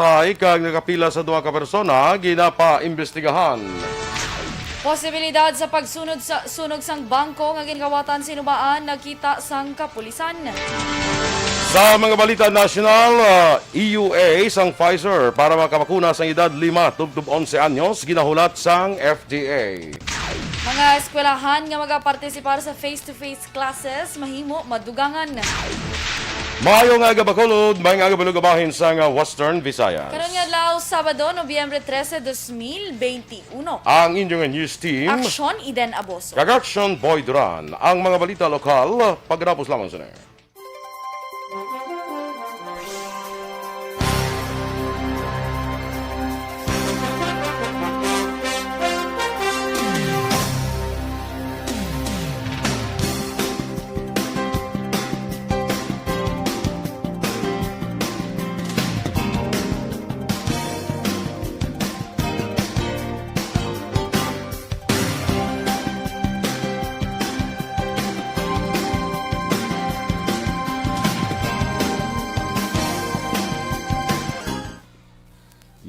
patay kag nakapila sa duha ka persona ginapa-imbestigahan. Posibilidad sa pagsunod sa sunog sang bangko nga ginkawatan sinubaan nagkita sang kapulisan. Sa mga balita national, EUA sang Pfizer para makabakuna sang edad 5 tubtub 11 anyos ginahulat sang FDA. Mga eskwelahan nga magapartisipar sa face-to-face classes mahimo madugangan. Mayo nga gabakulod, may nga gabalugabahin sa Western Visayas. Karon nga adlaw Sabado, Nobyembre 13, 2021. Ang inyong news team, Aksyon Iden Aboso. Aksyon Boy Duran. Ang mga balita lokal, pagkatapos lamang sa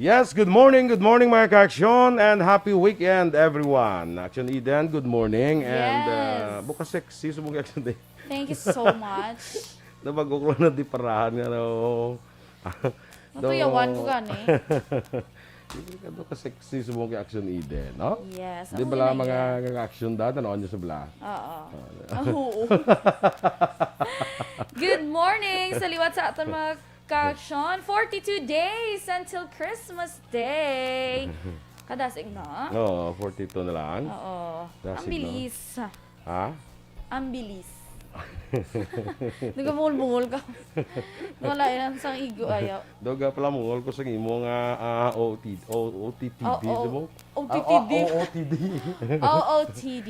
Yes, good morning mga ka-aksyon, and happy weekend everyone. Aksyon Eden, good morning. And Yes. bukas sexy sa mga aksyon day. Thank you so much. Nabagok lang na di parahan nga no. Natuyawan ko gani. Hindi ka doon ka-sexy sa mga aksyon Eden, no? Yes. Di ako ba din mga aksyon dati, ano nyo sa bala? Oo. Oo. Good morning sa liwat sa aton mga ka-aksyon. 42 days until Christmas Day. Kadasig na. Oo, 42 na lang. Oo. Dasig Ang bilis. Ha? Ang bilis. Nagkamungol-mungol ka. Wala yan sang igo ayaw. Doga pala mungol ko sa imo nga OTTD. OOTD. OOTD. OOTD.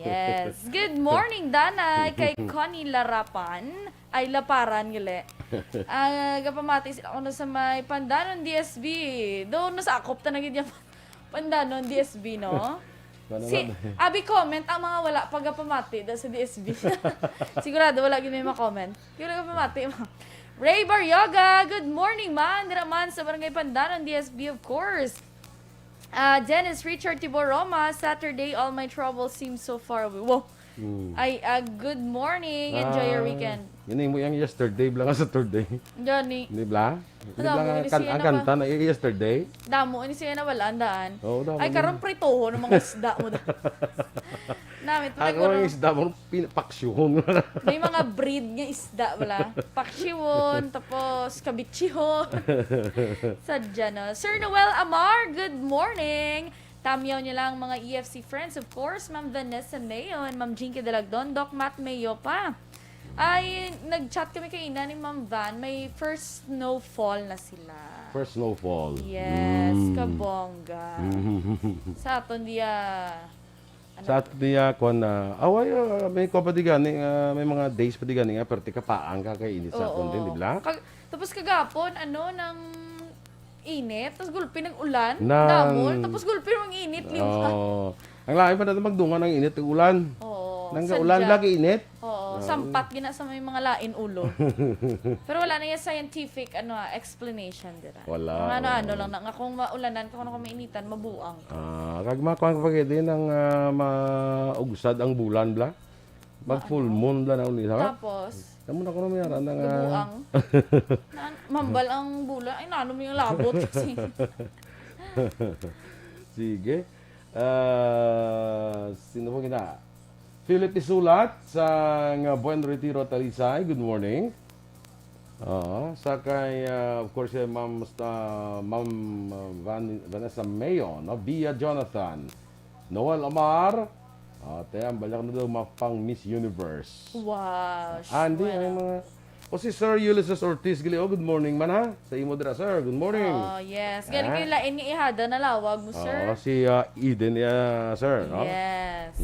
Yes. Good morning, Danay. Kay Connie Larapan. Ay, Laparan, gali. Gapamati sila ako na sa may Pandanon DSB. Doon nasa akop ta naging yung Pandanon DSB, no? Si Abi comment ang mga wala pagapamati da sa DSB. Sigurado wala gyud may ma-comment. Yung pamati. Ray Baryoga, good morning man. Dira man sa Barangay Pandanon DSB, of course. Dennis Richard Tibor Roma, Saturday all my troubles seem so far away. Wow. Ay, good morning. Enjoy your weekend. Yun mo yung yesterday blang sa Saturday. Johnny. Di ba? Di Damo, ba ini siya ang na kanta na yesterday? Damo, ini siya na wala ang daan. Oo, damo Ay, na. karon pritoho ng mga isda mo. Namit, Ako yung isda mo, paksyon. may mga breed nga isda wala. Paksiwon, tapos kabichihon. Sadya na. Sir Noel Amar, good morning. Tamyaw niya lang mga EFC friends, of course. Ma'am Vanessa Mayon, Ma'am Jinky Dalagdon, Doc Matt Mayo pa. Ay, nag-chat kami kay Ina ni Ma'am Van. May first snowfall na sila. First snowfall. Yes, kabongga. Sa aton diya... Sa ato niya ko na, away, may ko pa di gani, may mga days pa di gani nga, pero tika paang ka kay init sa aton din, di ba? Tapos kagapon, ng init, tapos gulpin ng ulan, Nang- damol, tapos gulpin ng init, lima. Oo. Ang laki pa natin magdungan ng init ng ulan. Oo. Nang sadya. ulan lagi init. Oo, sampat gina sa may mga lain ulo. Pero wala na yung scientific explanation dira. Wala. Mga ano lang na kung maulanan kung ano mainitan, mabuang. Kag makuha pa din ng maugsad ang bulan bla. Mag full moon bla na uni sa. Tapos, Kamu na ko na mayara ng buang. Mambal ang bula. Ay, nanom yung labot kasi. Sige. Sino po kita? Philip Isulat sa Buen Retiro, Talisay. Good morning. Sa kay, of course, Ma'am Vanessa Mayo, no? Bia Jonathan, Noel Amar, ang balak na daw mapang Miss Universe. Wow. Andy, ay mga... O si Sir Ulysses Ortiz Gilio, good morning man ha. Sa imo dira, sir. Good morning. Oh, yes. Galing kayo lain nga ihada na lawag mo, sir. Si Eden, sir. No? Yes.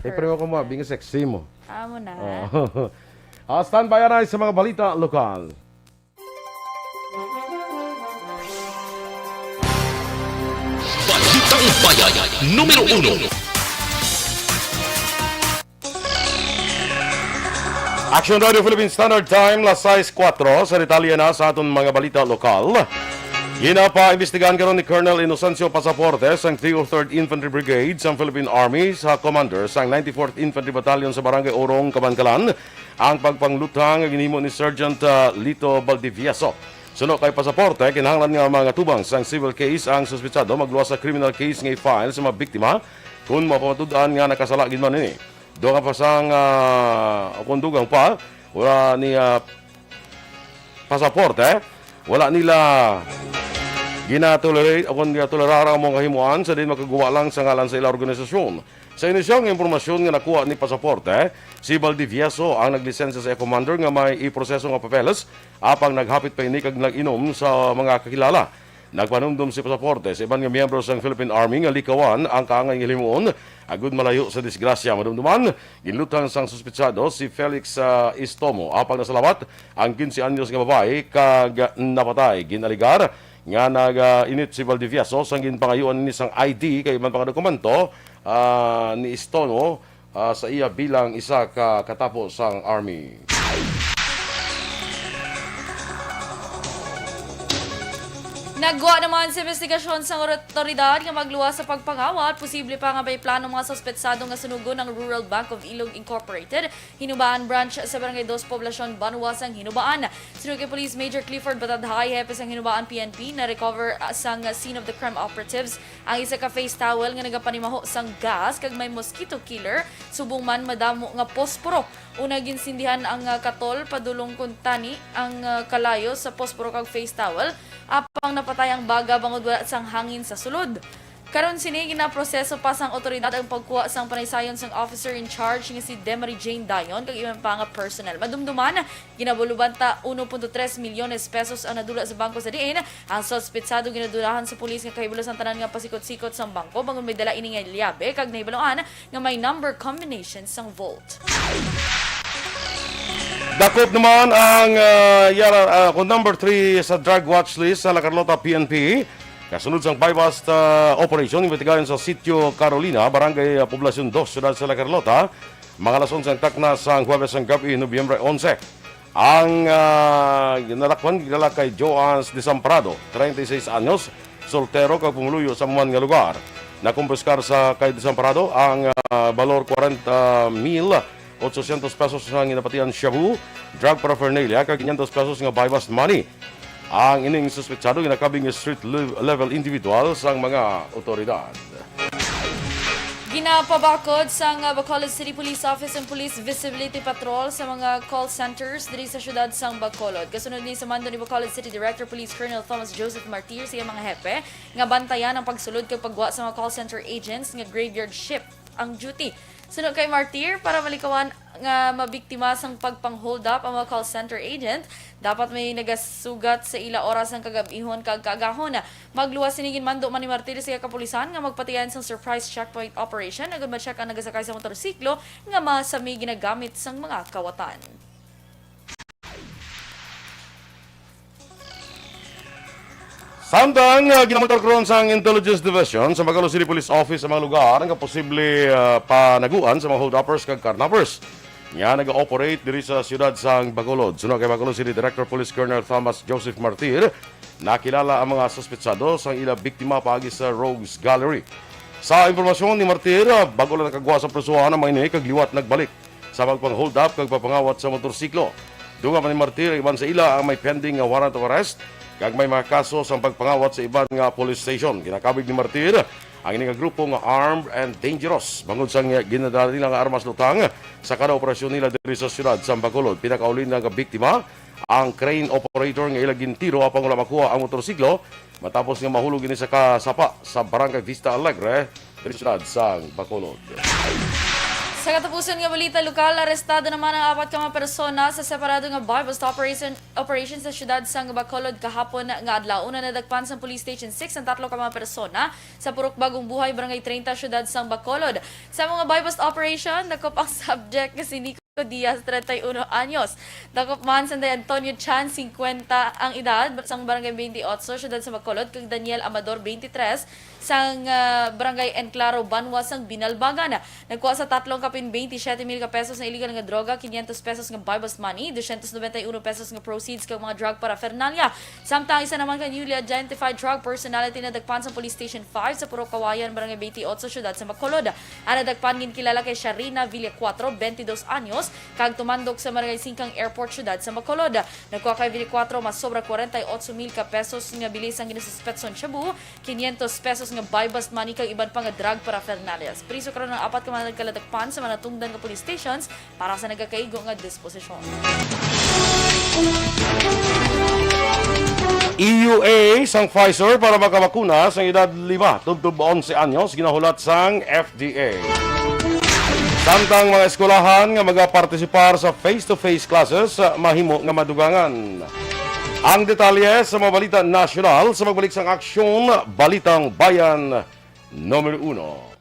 Kaya pareho ko mo, bing sexy mo. Amo na. Stand by na sa mga balita lokal. Balitang Bayan, Numero 1. Aksyon Radio Philippine Standard Time, las 6:04. Sa detalye na sa aton mga balita lokal. Ginapa-imbestigahan karon ni Colonel Inocencio Pasaportes ang 303rd Infantry Brigade sa Philippine Army sa commander sa 94th Infantry Battalion sa Barangay Orong, Kabankalan ang pagpanglutang nga ginhimo ni Sergeant Lito Valdivieso. Suno kay Pasaporte, kinahanglan nga mga tubang sa civil case ang suspetsado magluwas sa criminal case nga i-file sa mga biktima kung mapamatud-an nga nakasala gid man ini. Doon nga pa sang kundugang pa wala ni Pasaporte, wala nila ginatolerate o kung tolerara ang mga himuan sa din makagawa lang sa ngalan sa ilang organisasyon. Sa inisyong impormasyon nga nakuha ni Pasaporte, si Valdivieso ang naglisensya sa commander nga may iproseso nga papeles apang naghapit pa ini kag nag-inom sa mga kakilala. Nagpanumdum si Pasaporte sa ibang nga miyembro sa Philippine Army nga likawan ang kaangay nga himuon agud malayo sa disgrasya. Madumduman, ginlutang sang suspetsado si Felix Istomo apang nasalawat ang 15 anyos nga babae kag napatay. Ginaligar nga nag-init si Valdivieso sang ginpangayuan ni sang ID kay man pangdokumento ni Istomo sa iya bilang isa ka katapos sang Army. Nagwa naman sa investigasyon sa otoridad nga magluwas sa pagpangawat, posible pa nga may plano mga suspetsado nga sunugon ng Rural Bank of Ilog Incorporated, Hinubaan Branch sa Barangay 2, Poblacion, Banuasang, Hinubaan. Sinugod kay Police Major Clifford Batadhay, hepe sang Hinubaan PNP, na recover sang scene of the crime operatives ang isa ka face towel nga nagapanimaho sang gas kag may mosquito killer, subong man madamo nga posporo. Una ginsindihan ang katol padulong kuntani ang kalayo sa posporo kag face towel apang napatay ang baga bangod wala sang hangin sa sulod. Karon sini ginaproseso pa sang otoridad ang pagkuha sang panaysayon sang officer in charge nga si Demary Jane Dayon kag iban pa nga personnel. Madumduman ginabulubanta 1.3 milyones pesos ang nadula sa bangko sa diin. Ang suspetsado ginadulahan sa pulis nga kahibalo sang tanan nga pasikot-sikot sang bangko bangod may dala ini nga liabe kag nahibaluan nga may number combination sang vault. Dakop naman ang number 3 sa drug watch list sa La Carlota PNP. Kasunod sang bypass operation investigahan sa Sitio Carolina, Barangay Poblacion 2, Siyudad sa La Carlota. Mga lason sang takna sang Huwebes sang gabi, Nobyembre 11. Ang nalakwan gilala kay Joans Desamparado, 36 anyos, soltero kag pumuluyo sa man nga lugar. Nakumpiskar sa kay Desamparado ang balor 40,800 pesos nga ginapatian shabu, drug paraphernalia kag 500 pesos nga bypass money. Ang ining suspetsado ginakabing street level individual sang mga otoridad. Ginapabakod sang Bacolod City Police Office ang Police Visibility Patrol sa mga call centers diri sa syudad sang Bacolod. Kasunod ni sa mando ni Bacolod City Director Police Colonel Thomas Joseph Martir sa mga hepe nga bantayan ang pagsulod kag pagwa sa mga call center agents nga graveyard shift ang duty. Sunod kay Martir, para malikawan nga mabiktima sang pagpang-hold up ang mga call center agent, dapat may nagasugat sa ila oras ng kagabihon kag kaagahon. Magluwas sinigin mando man ni Martir sa kapulisan nga magpatiyan sang surprise checkpoint operation agad ma-check ang nagasakay sa motorsiklo nga masami ginagamit sang mga kawatan. Samtang ginamagtar karon sang Intelligence Division sa Bacolod City Police Office sa mga lugar nga posible panaguan sa mga hold-uppers kag carnappers nga nag-operate diri sa siyudad sang Bacolod. Sunod kay Bacolod City Director Police Colonel Thomas Joseph Martir, nakilala ang mga suspetsado sang ila biktima paagi sa Rogues Gallery. Sa impormasyon ni Martir, bago lang nakagawa sa presuhan ang mga ini kag liwat nagbalik sa pagpang-hold up kag papangawat sa motorsiklo. Dunga man ni Martir, iban sa ila ang may pending warrant of arrest kag may mga kaso sa pagpangawat sa iban nga police station. Ginakabig ni Martir ang ining grupo nga armed and dangerous bangod sa ginadala nila nga armas lutang sa kada operasyon nila diri sa siyudad sa Bacolod. Pinakauli nga biktima ang crane operator nga ilang gintiro apang wala makuha ang motorsiklo matapos nga mahulog ini sa kasapa sa Barangay Vista Alegre diri sa siyudad sa Bacolod. Sa katapusan nga balita lokal, arestado naman ang 4 ka mga persona sa separado nga bar bust operation sa syudad sang Bacolod kahapon nga adlaw. Una nadagpan sa Police Station 6 ang 3 ka mga persona sa Purok Bagong Buhay, Barangay 30, syudad sang Bacolod. Sa mga bar bust operation, nakop ang subject nga si Diaz, 31 anyos. Dakop man Sanday Antonio Chan, 50 ang edad, sang barangay 28, syudad sa Bacolod, kag Daniel Amador, 23, sang barangay Enclaro, Banwa, sang Binalbagan. Nagkuha sa tatlong kapin 27,000 ka pesos na illegal nga droga, 500 pesos nga buy-bust money, 291 pesos nga proceeds kag mga drug paraphernalia. Samtang isa naman ka newly identified drug personality na dagpan sa Police Station 5 sa Puro Kawayan, barangay 28, syudad sa Bacolod. Ang nadagpan kilala kay Sharina Villacuatro, 22 anyos, kag tumandok sa Barangay Singkang Airport, syudad sa Bacolod. Nagkuha kay Villacuatro mas sobra 48,000 ka pesos nga bilis ang ginasuspetson shabu, 500 pesos nga buy-bust money kag iban pa nga drug paraphernalia. Priso karon ng 4 ka mga nagkaladakpan sa mga tungdan nga police stations para sa nagakaigo nga disposisyon. EUA sang Pfizer para makabakuna sa edad 5 tubtub 11 anyos ginahulat sang FDA. Samtang mga eskwelahan nga magapartisipar sa face-to-face classes mahimo nga madugangan. Ang detalye sa mga balita nasyonal sa magbalik sang Aksyon, Balitang Bayan, Numero 1.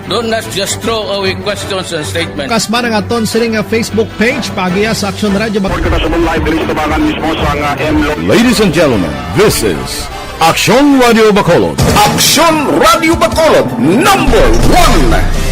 Do not just throw away questions and statements. Kasma ng aton siring nga Facebook page pagiya sa Aksyon Radio. Ladies and gentlemen, this is Aksyon Radio Bacolod. Aksyon Radio Bacolod, number 1.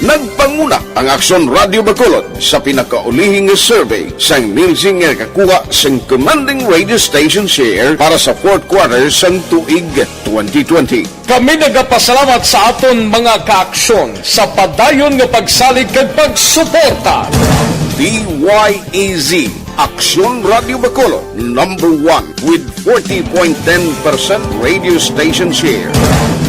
Nagpanguna ang Aksyon Radio Bacolod sa pinakaulihing survey sa Nilsing nga kakuha sa commanding radio station share para sa fourth quarter sa tuig 2020. Kami nagapasalamat sa aton mga kaaksyon sa padayon nga pagsalig kag pagsuporta. DYEZ Aksyon Radio Bacolod, number 1 with 40.10% radio station share.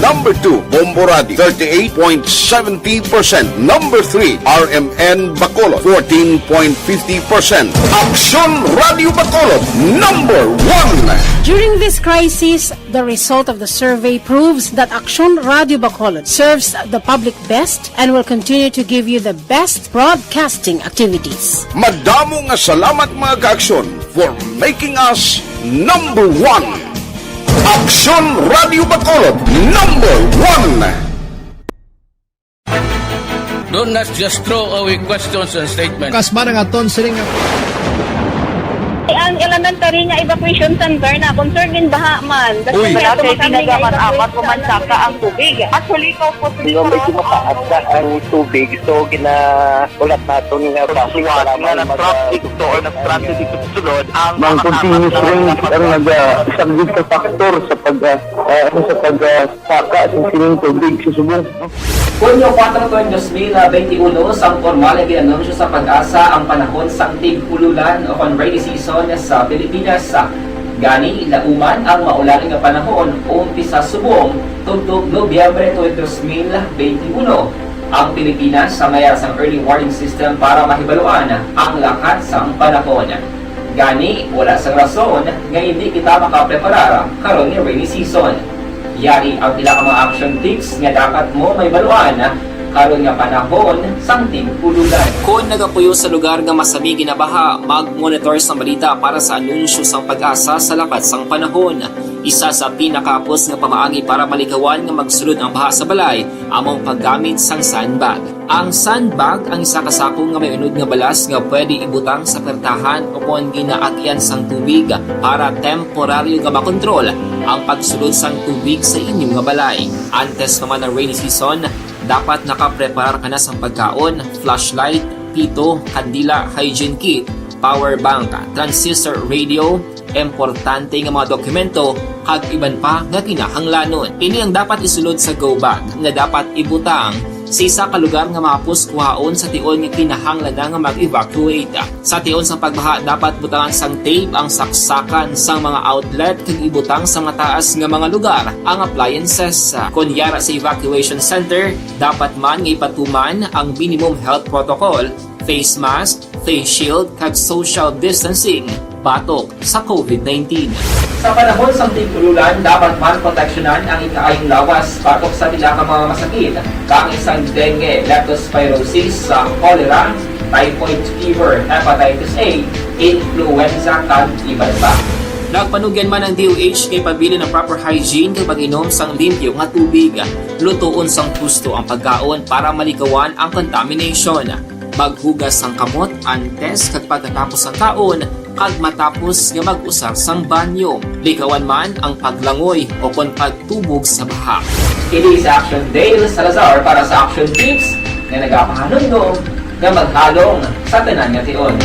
Number 2, Bombo Radio, 38.70%. Number 3, RMN Bacolod, 14.50%. Aksyon Radio Bacolod, number 1. During this crisis, the result of the survey proves that Aksyon Radio Bacolod serves the public best and will continue to give you the best broadcasting activities. Madamo nga salamat mga kaaksyon for making us number 1. Aksyon Radio Bacolod, number 1. Do not just throw away questions and statements. Kasma ng aton siring nga Ang elementary nga evacuation center na concern din baha man. Uy, kasi tinagaman apat kumansaka ang tubig. Actually, ikaw po medyo mataas na ang tubig. So, ginaulat nato nga pasiwala nga ng traffic to or nag-transit dito sunod. Ang continuous rain ang nag-subject sa factor sa pagsaka sa sining tubig sa subong. Kunyo 4 2021, sang formal ay ginanunsyo sa pag-asa ang panahon sang tig-ululan o kon rainy season sa Pilipinas. Gani, lauman ang maulaling nga panahon umpisa subong tugtog Nobyembre 2021. Ang Pilipinas sa mayroon sang early warning system para mahibaluan ang lakat sang panahon. Gani, wala sang rason nga hindi kita makapreparar karon ni rainy season. Yari ang pila ka mga action tips nga dapat mo may baluan karon nga panahon sang tig-ululan. Kung nagapuyo sa lugar nga masami ginabaha, mag-monitor sa balita para sa anunsyo sang pag-asa sa lakat sang panahon. Isa sa pinakapos nga pamaagi para malikawan nga magsulod ang baha sa balay, among paggamit sang sandbag. Ang sandbag ang isa kasakong nga may unod nga balas nga pwede ibutang sa pertahan o kung ginaagyan sang tubig para temporaryo nga makontrol ang pagsulod sang tubig sa inyong nga balay. Antes naman ng rainy season, dapat nakapreparar ka na sa pagkaon, flashlight, pito, kandila, hygiene kit, power bank, transistor radio, importante nga mga dokumento, kag iban pa nga kinahanglanon. Ini ang dapat isulod sa go bag nga dapat ibutang sa isa ka lugar nga mapus kuhaon sa tion nga kinahanglan nga mag-evacuate. Sa tion sa pagbaha dapat butangan sang tape ang saksakan sang mga outlet kag ibutang sa mga taas nga mga lugar ang appliances. Kunyara sa evacuation center, dapat man nga ipatuman ang minimum health protocol, face mask, face shield kag social distancing batok sa COVID-19. Sa panahon sa tig-ululan, dapat man proteksyonan ang ikaayong lawas batok sa pila ka mga masakit, kang isang dengue, leptospirosis, cholera, typhoid fever, hepatitis A, influenza, kag iban pa. Nagpanugyan man ang DOH kay pabili ng proper hygiene kay pag-inom sang limpyo nga tubig. Lutuon sang gusto ang pagkaon para malikawan ang contamination. Maghugas sang kamot antes kag pagkatapos ang kaon kag matapos nga mag-usar sang banyo. Likawan man ang paglangoy o kon pagtubog sa baha. Kini sa Aksyon Dale Salazar para sa Action Tips nga nagapahanundong nga maghalong sa tanan nga tion.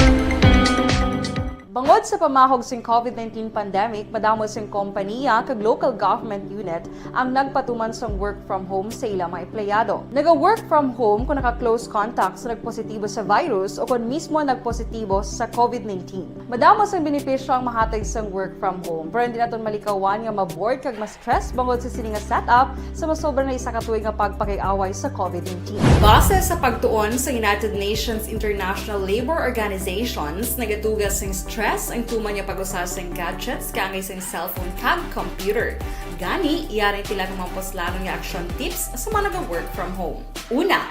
Bangod sa pamahog sing COVID-19 pandemic, madamo sing kompanya kag local government unit ang nagpatuman sang work from home sa ilang mga empleyado. Naga-work from home kung naka-close contacts na nagpositibo sa virus o kung mismo nagpositibo sa COVID-19. Madamo sang benepisyo ang mahatag sang work from home, pero hindi naton malikawan nga maboard kag ma-stress bangod sa sini nga setup sa masobra na isa ka tuig nga pagpakiaway sa COVID-19. Base sa pagtuon sa United Nations International Labor Organizations, nagatugas sing stress ang tuman niya pag-usar sa gadgets kangay sa cellphone kag computer. Gani, iyarin tila ng mga poslarong nga action tips sa mga nag-work from home. Una,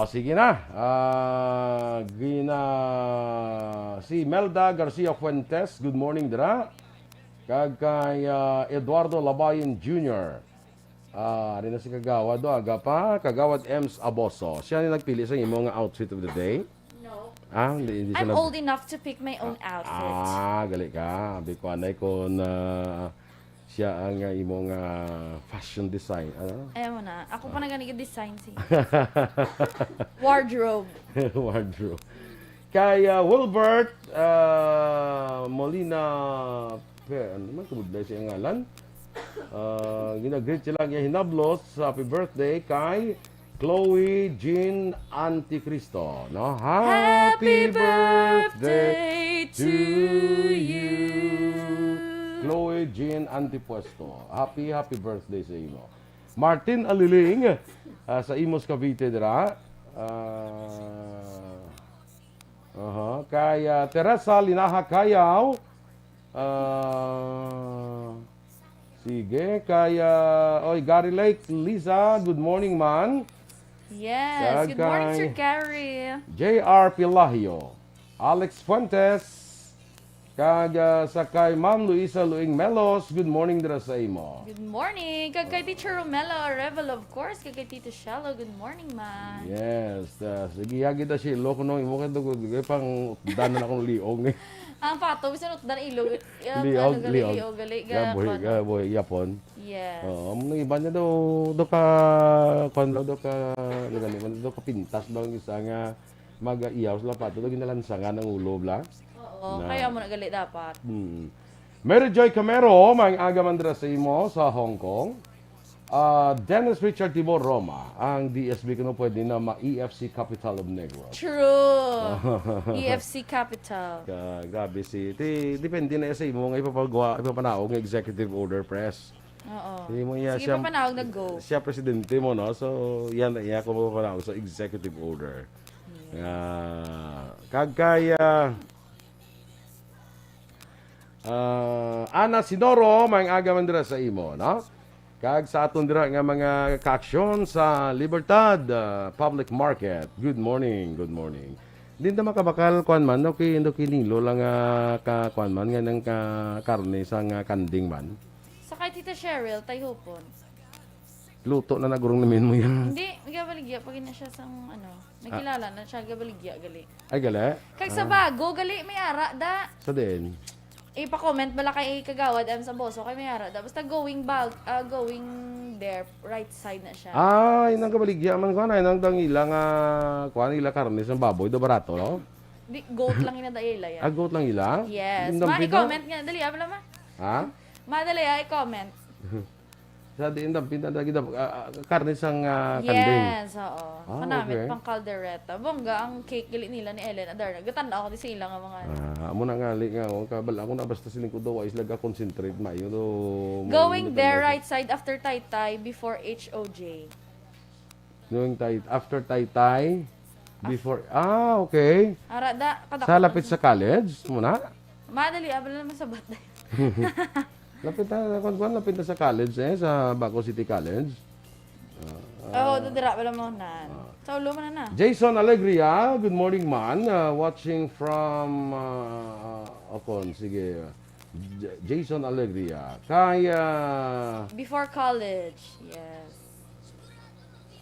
sige na. Si Melda Garcia Fuentes, good morning dira. Kag kay Eduardo Labayan Jr. Rin na si Kagawad do, Kagawad Ems Aboso. Siya ni nagpili sa imong outfit of the day. Hindi I'm old enough to pick my own outfit. Gali ka. Abi ko anay kung siya ang imong fashion design. Ewan na. Ako pa na ganito design siya. Wardrobe. Wardrobe. Kay Wilbert Molina ano man tumudlay siya ngalan? Ginagreet sila ang hinablos. Happy birthday kay Chloe Jean Anticristo, no? Happy birthday to you, Chloe Jean Antipuesto. Happy birthday sa imo. Martin Aliling sa Imos Cavite dira. Kay Teresa Linaha Kayaw. Sige, kay Gary Lake Lisa, good morning man. Yes, good morning Sir Gary. J.R. Pilahio, Alex Fuentes, kag sa kay Ma'am Luisa Luing Melos, good morning dira sa imo. Good morning. Kag kay Teacher Romelo Revel, of course. Kag kay Tito Shallow, good morning man. Yes, sige hagi ta si loko no imo kay pang danan akong liong. Ang pato, bisa nutdan ilog. Liog. Gali. Boy, yapon. Yes. Ang iba niya do ka pintas bang isa nga mag-iyaw sa pato do ginalansangan ang ulo bla. Oo, kaya mo na gali dapat. Mary Joy Camero, may agaman dira sa imo sa Hong Kong. Dennis Richard Tibor Roma, ang DSB kuno pwede na ma-EFC Capital of Negros. True. EFC Capital. Grabe depende na sa imo nga ipapanaog ng executive order press. Oo. Sige pa panawag na go. Siya presidente mo, no? So, yan ko mapapanawag sa executive order. Kagkaya Ana Sinoro, may agaman dira sa imo, no? Kag sa aton dira nga mga kaaksyon sa Libertad Public Market. Good morning. Din ta makabakal kuan man okay kinilo lang ka kuan man nga nang karne sa kanding man. Sa kay Tita Cheryl tayhopon. Luto na nagurong namin mo yan. Hindi, gabaligya pag na siya sang nakilala na siya gabaligya gali. Ay gali? Kag sa bago gali may ara da. Sa din. Ipa-comment bala kay Kagawad sa Aboso kay Mayara. Basta going there, right side na siya. Inang kabaligya man ko na. Inang dangila nga, kuha nila karne sa baboy, do barato, no? Di, goat lang ina ila yan. Goat lang ila? Yes. I-comment nga. Dali, abala ma. Ha? Madali, i-comment. Sa diin pinda karne sang kanding. Yes, oo. Manamit pang caldereta. Bongga ang cake gali nila ni Ellen Adarna. Gatanda ako di sila nga mga amo na nga kabal ako na basta siling ko daw is laga concentrate mayo do. Going there right side after Taytay before HOJ. Going after Taytay before okay. Arada kadako. Sa lapit sa college muna. Madali abala naman sa batay. Lapit na sa college sa Baco City College. Dudira pala mo na. Sa ulo man na. Jason Alegria, good morning man. Watching from Ocon, sige. Jason Alegria. Kaya... Before college, yes.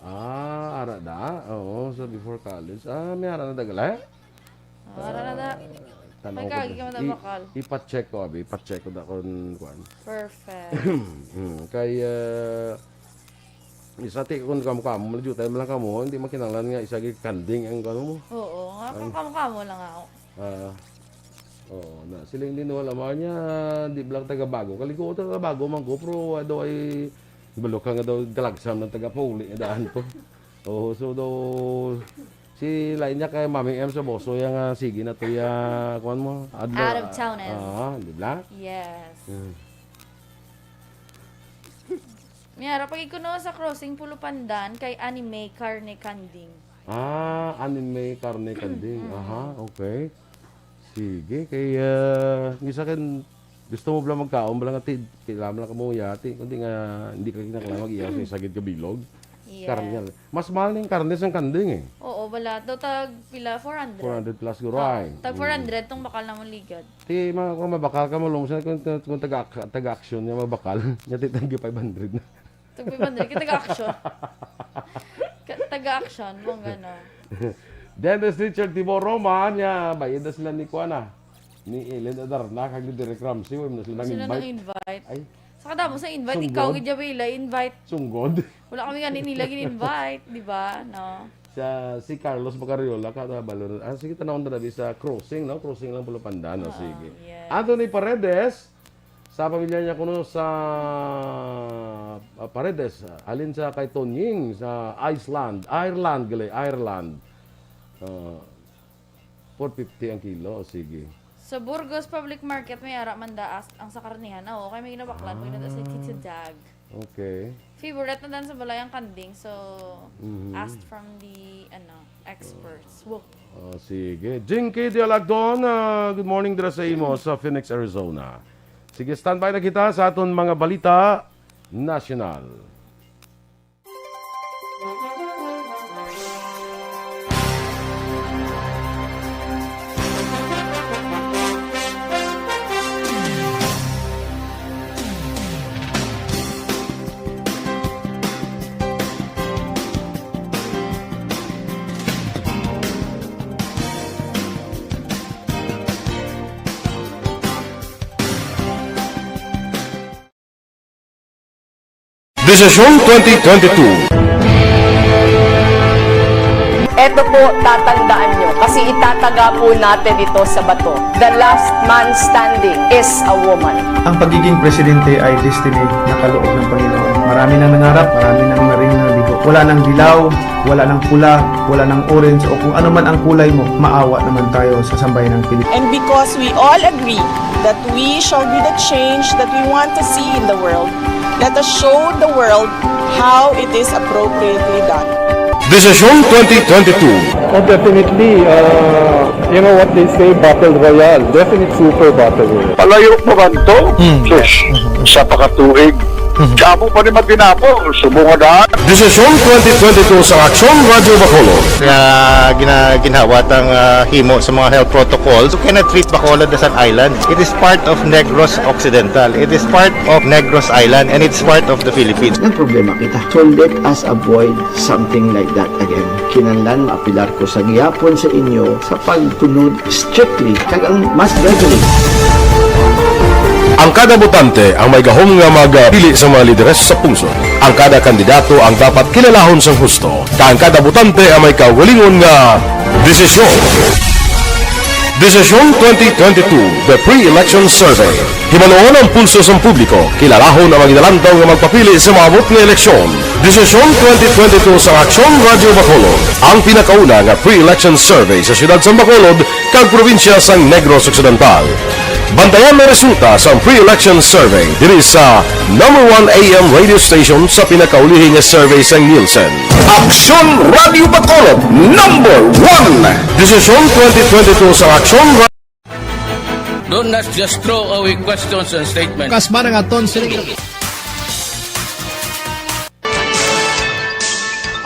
ara da. Oo, so before college. May ara na dagala. Ara na da. May kagi ka madabakal. Ipacheck ko, abi. Ipacheck ko da kung kuan. Perfect. Kaya... isa ti kung kamukha mo, malajutan mo lang kamo, hindi makinanglan nga isagi kanding ang kano mo. Oo, nga kamukha mo lang ako. Na siling din wala mo niya, di blang taga bago. Kaliko taga bago man ko, pero daw ay balok nga daw galagsam ng taga Pauli daan to. So daw si lain niya kay Mami M sa Aboso yang sige na to ya kuan mo. Out of town. Di blang? Yes. Miyara, pag ikuno sa crossing Pulupandan, kay Anime Carne Kanding. Anime Carne Kanding. Okay. Sige, kaya isa kan gusto mo bala magkaon bala nga kailangan lang kamo yati kundi nga hindi ka kinakailangan mag-iyaw sa sagid ka bilog. Yes. Karne. Mas mahal ning karne sa kanding Oo, bala daw tag pila 400. 400 plus guray. Tag 400 tong bakal na mong ligad. Ti kung mabakal ka mo lumusan kung taga-action niya mabakal, nya ti tagi 500 na. Tag 500 kita taga-action. Taga-action mong gano. Dennis Richard Tibor Roma niya bayad na sila ni Kuana. Ni Ellen Adarna kag ni Derek Ramsey na sila nang invite. Ay. Saka damo sa invite ikaw gid jabila invite. Sunggod. Wala kami nga nila gin-invite, di ba? No. Si Carlos Macariola kada balon. Sige tanawon na sa crossing, no? Crossing lang Pulupandan, sige. Yes. Anthony Paredes sa pamilya niya kuno sa Paredes, alin sa kay Tonying sa Ireland. 450 ang kilo, sige. Sa Burgos Public Market may ara man da ang sa karnihan. Okay, may ginabaklan mo na sa Tito Dag. Okay. Favorite na dan sa balayang kanding, so asked from the experts. Sige. Jinky Dialagdon, good morning dira sa imo sa Phoenix, Arizona. Sige, standby na kita sa aton mga balita national. Desisyon 2022. Ito po, tatandaan nyo, kasi itataga po natin ito sa bato. The last man standing is a woman. Ang pagiging presidente ay destiny na kaloob ng Panginoon. Marami nang nangarap, marami nang naring nabigo. Wala nang dilaw, wala nang pula, wala nang orange, o kung ano man ang kulay mo, maawa naman tayo sa sambayan ng Pilipinas. And because we all agree that we shall be the change that we want to see in the world, let us show the world how it is appropriately done. Desisyon 2022. Oh, definitely, you know what they say, Battle Royale. Definitely super Battle Royale. Palayo mo ba ito? Sa pakatuig. Kamo pa rin magdinapo, subungadaan. Desisyon 2022 sa Aksyon Radio Bacolod. Ginhawat ang himo sa mga health protocols. You cannot treat Bacolod as an island. It is part of Negros Occidental. It is part of Negros Island and it's part of the Philippines. Ang problema kita. So let us avoid something like that again. Kinahanglan maapilar ko sa gihapon sa inyo sa pagtunod strictly kag ang mas gathering. Ang kada botante ang may gahom nga magpili sa mga lideres sa pungsod. Ang kada kandidato ang dapat kilalahon sa husto. Ang kada botante ang may kaugalingon nga desisyon. Desisyon 2022, the pre-election survey. Himanuon ang pulso sa publiko. Kilalahon ang magidalantaw nga magpapili sa maabot nga eleksyon. Desisyon 2022 sa Aksyon Radio Bacolod. Ang pinakauna nga pre-election survey sa siyudad sa Bacolod kag probinsya sa Negros Occidental. Bantayan ang resulta sa pre-election survey diri sa #1 AM radio station sa pinakaulihing nga survey sa Nielsen. Aksyon Radio Bacolod, #1. Desisyon 2022 sa Aksyon Radio. Do not just throw away questions and statements. Kasba ng aton sining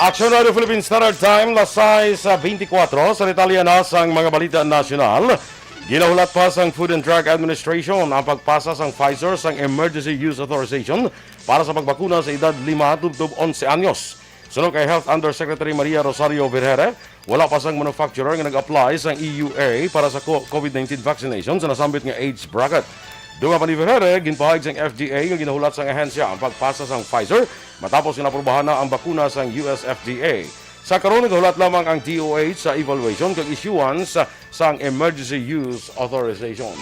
Aksyon Radio Philippine Standard Time, lasay sa 24, sa Italia na sa mga balita nasyonal. Ginahulat pa sang Food and Drug Administration ang pagpasa sang Pfizer sang Emergency Use Authorization para sa pagbakuna sa edad 5-11 anyos. Sunod kay Health Undersecretary Maria Rosario Vergere, wala pa sang manufacturer nga nag-apply sang EUA para sa COVID-19 vaccination sa nasambit nga age bracket. Dunga pa ni Vergere, ginpahayag sang FDA nga ginahulat sang ahensya ang pagpasa sang Pfizer matapos ginaprubahan na ang bakuna sang US FDA. Sa karon nagahulat lamang ang DOH sa evaluation kag issuance sang Emergency Use Authorization.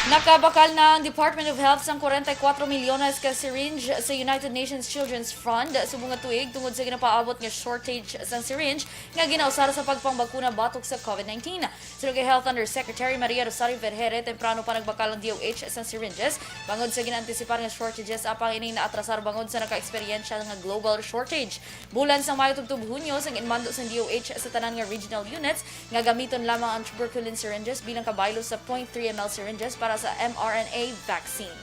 Nakabakal na ang Department of Health sang 44 milyones ka syringe sa United Nations Children's Fund subong nga tuig tungod sa ginapaabot nga shortage sang syringe nga ginausara sa pagpangbakuna batok sa COVID-19. Sunod kay Health Undersecretary Maria Rosario Vergere, temprano pa nagbakal ang DOH sang syringes bangod sa ginaantisipar nga shortages apang ining naatrasar bangod sa naka-eksperyensya nga global shortage. Bulan sa Mayo tubtub Hunyo sang inmando sang DOH sa tanan nga regional units nga gamiton lamang ang tuberculin syringes bilang kabaylo sa 0.3 ml syringes para sa mRNA vaccine.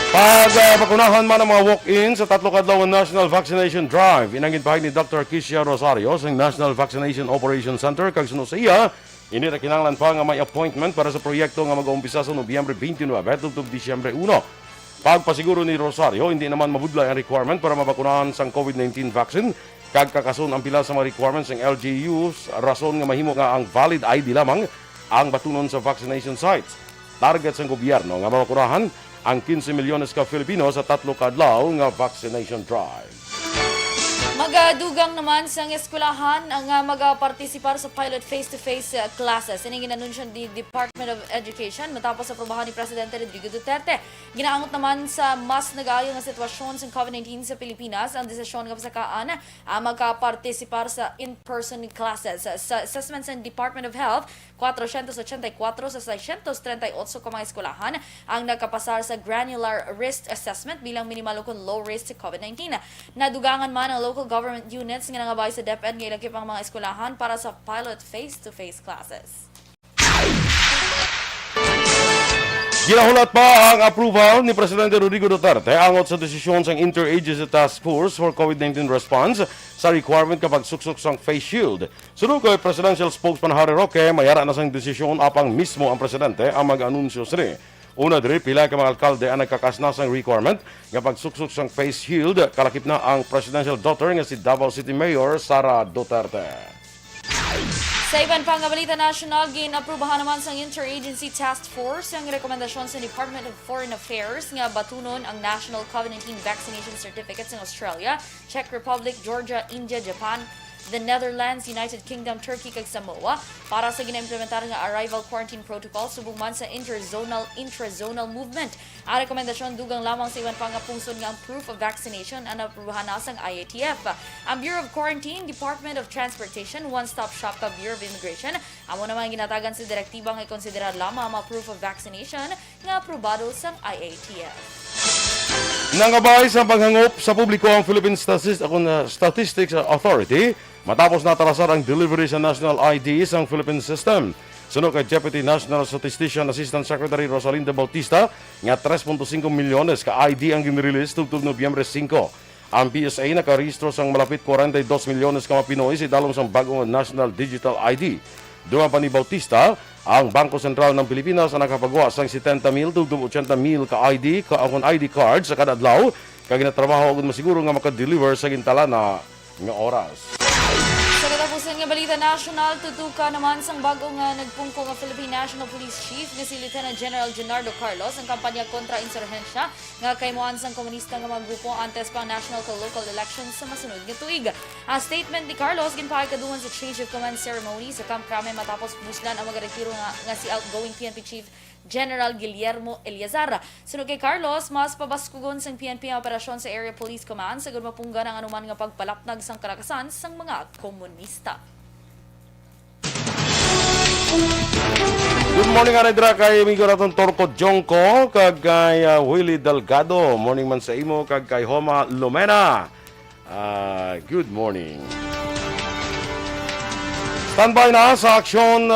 Pagbakunahan man ang mga walk-in sa 3 kadlaw National Vaccination Drive, inangin pahig ni Dr. Kisha Rosario sa National Vaccination Operation Center kag sunod sa iya, hindi na kinahanglan pa nga may appointment para sa proyekto nga mag-uumpisa sa Nobyembre 29 tubtob Disyembre 1. Pagpasiguro ni Rosario, hindi naman mabudlay ang requirement para mabakunahan sang COVID-19 vaccine kag kakasun ang pila sa mga requirements ng LGUs, rason nga mahimo nga ang valid ID lamang ang batunon sa vaccination sites. Target sang gobyerno nga mabakunahan ang 15 milyones ka Filipino sa 3 kadlaw nga vaccination drive. Magadugang naman sa eskwelahan ang magapartisipar sa pilot face-to-face classes. Ini ginanunsyo ni Department of Education matapos aprobahan ni Presidente Rodrigo Duterte. Ginaangot naman sa mas nag-aayo nga sitwasyon sa COVID-19 sa Pilipinas ang desisyon nga pasakaan magapartisipar sa in-person classes. Sa assessments ng Department of Health, 484 sa 638 ka mga eskwelahan ang nakapasar sa granular risk assessment bilang minimal o low risk sa COVID-19. Nadugangan man ang local government units nga nangabay sa DepEd nga ilagip ang mga eskwelahan para sa pilot face-to-face classes. Ginahulat pa ang approval ni Presidente Rodrigo Duterte angot sa desisyon sang Interagency Task Force for COVID-19 Response sa requirement kapag suksok sang face shield. Sunod kay Presidential Spokesman Harry Roque, mayara na sang desisyon apang mismo ang Presidente ang mag-anunsyo sini. Una diri pila ka mga alkalde ang nagkakasnasang requirement nga pagsuksok sang face shield, kalakip na ang presidential daughter nga si Davao City Mayor Sara Duterte. Sa iban pang balita national, ginaprubahan naman sa Interagency Task Force ang rekomendasyon sa Department of Foreign Affairs nga batunon ang National COVID-19 Vaccination Certificates ng Australia, Czech Republic, Georgia, India, Japan, the Netherlands, United Kingdom, Turkey kag Samoa para sa ginaimplementar nga arrival quarantine protocol subong man sa intrazonal movement. Ang rekomendasyon dugang lamang sa iban pang pungsod nga ang proof of vaccination ang naprubahan na sang IATF. Ang Bureau of Quarantine, Department of Transportation, one-stop shop ka Bureau of Immigration, amo naman ginatagan sa direktiba nga konsiderar lamang ang proof of vaccination nga aprobado sang IATF. Nangabay sa paghangop sa publiko ang Philippine Statistics Authority matapos natarasar ang delivery sa National ID sa Philippine System. Sunod kay Deputy National Statistician Assistant Secretary Rosalinda Bautista nga 3.5 milyones ka ID ang ginrelease tubtob Nobyembre 5. Ang PSA nakarehistro sang malapit 42 milyones ka mga Pinoy sa dalom sang bagong National Digital ID. Duman pa ni Bautista, ang Bangko Sentral ng Pilipinas ang nakapagawa sang 70,000 tubtob 80,000 ka ID cards sa kada adlaw kag ginatrabaho ug masiguro nga maka-deliver sa gintala na nga oras. Sa katapusan nga balita national, tutuka naman sang bago nga nagpungko nga Philippine National Police Chief nga si Lieutenant General Junardo Carlos ang kampanya kontra insurhensya nga kaymoan sang komunista nga mga grupo antes pa ang national kag local elections sa masunod nga tuig. Ang statement ni Carlos ginpahayag kadungan sa change of command ceremony sa Camp Crame matapos puslan ang magaretiro nga si outgoing PNP Chief General Guillermo Eliazar. Sunod kay Carlos, mas pabaskugon sang PNP ang operasyon sa Area Police Command sa mapunggan ang anuman nga pagpalapnag sang karakasan sang mga komunista. Good morning, Aredra, kay amigo naton Torco Jongko, kag kay Willie Delgado. Morning man sa imo, kag kay Homa Lumena. Good morning. Standby na sa Aksyon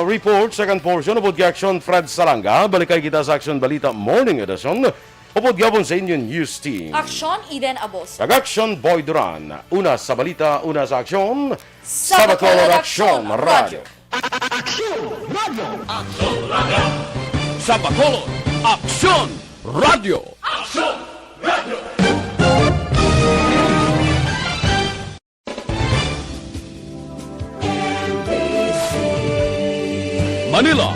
report, second portion. Upod kay Aksyon Fred Salanga. Balikay kita sa Aksyon Balita Morning Edition. Upod gabon sa inyo news team. Aksyon Eden Aboso. Kag Aksyon Boy Duran. Una sa balita, una sa Aksyon. Sa Bacolod Aksyon Radio. Aksyon Radio! Aksyon Radio! Sa Bacolod, Aksyon Radio! Aksyon Radio! Manila,